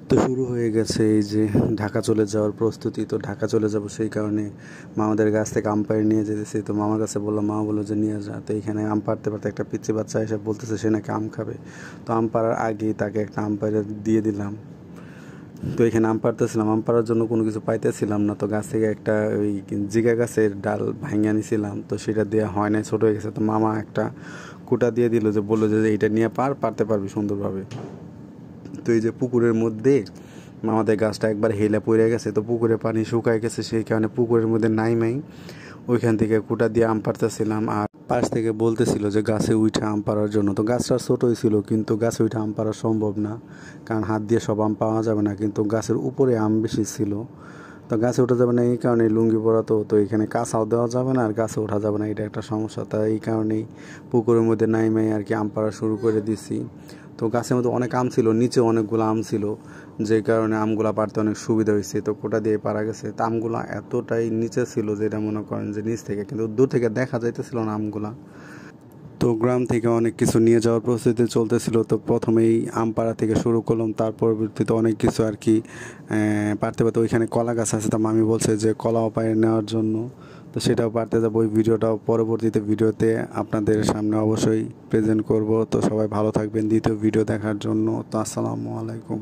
তো শুরু হয়ে গেছে এই যে ঢাকা চলে যাওয়ার প্রস্তুতি। তো ঢাকা চলে যাব, সেই কারণে মামাদের গাছ থেকে আম পাড়ে নিয়ে যেতেছি। তো মামার কাছে বললাম, মামা বললো যে নিয়ে যা। তো এইখানে আম পাড়তে পারতে একটা পিচ্চি বাচ্চা এসে বলতেছে সে নাকি আম খাবে। তো আম পাড়ার আগেই তাকে একটা আম পাড়ে দিয়ে দিলাম। তো এখানে আম পাড়তেছিলাম, আম পাড়ার জন্য কোনো কিছু পাইতেছিলাম না। তো গাছ থেকে একটা ওই জিগা গাছের ডাল ভাঙিয়ে আনিছিলাম, তো সেটা দিয়ে হয় নাই, ছোটো হয়ে গেছে। তো মামা একটা কুটা দিয়ে দিল, যে বললো যে এইটা নিয়ে পারতে পারবি সুন্দরভাবে। তো এই যে পুকুরের মধ্যে আমাদের গাছটা একবার হেলে পড়ে গেছে, তো পুকুরে পানি শুকায় গেছে, সেই কারণে পুকুরের মধ্যে নাইমাই ওইখান থেকে কুটা দিয়ে আম পাড়তেছিলাম। আর পাশ থেকে বলতেছিল যে গাছে উঠে আম পাড়ার জন্য। তো গাছটা ছোটোই ছিল, কিন্তু গাছে উঠে আম পাড়া সম্ভব না, কারণ হাত দিয়ে সব আম পাওয়া যাবে না। কিন্তু গাছের উপরে আম বেশি ছিল, তো গাছে ওঠা যাবে না, এই কারণেই লুঙ্গি পরা। তো এখানে কাঁচাও দেওয়া যাবে না আর গাছে ওঠা যাবে না, এটা একটা সমস্যা। তাই এই কারণেই পুকুরের মধ্যে নাইমাই আর কি আম পাড়া শুরু করে দিছি। তো গাছের মধ্যে অনেক আম ছিল, নিচে অনেকগুলো আম ছিল, যে কারণে আমগুলা পাড়তে অনেক সুবিধা হয়েছে। তো কোটা দিয়ে পারা গেছে। তো আমগুলা এতটাই নিচে ছিল যেটা মনে করেন যে নিচ থেকে, কিন্তু দূর থেকে দেখা যাইতেছিল না আমগুলা। তো গ্রাম থেকে অনেক কিছু নিয়ে যাওয়ার প্রস্তুতি চলতেছিল। তো প্রথমেই আম পাড়া থেকে শুরু করলাম, তার পরবর্তীতে অনেক কিছু আর কি পারতে পারতে। ওইখানে কলা গাছ আছে, তো মামি বলছে যে কলাও পাড়ে নেওয়ার জন্য। তো সেটাও পারতে যাবো। ওই ভিডিওটাও পরবর্তীতে ভিডিওতে আপনাদের সামনে অবশ্যই প্রেজেন্ট করব। তো সবাই ভালো থাকবেন দ্বিতীয় ভিডিও দেখার জন্য। তো আসসালামু আলাইকুম।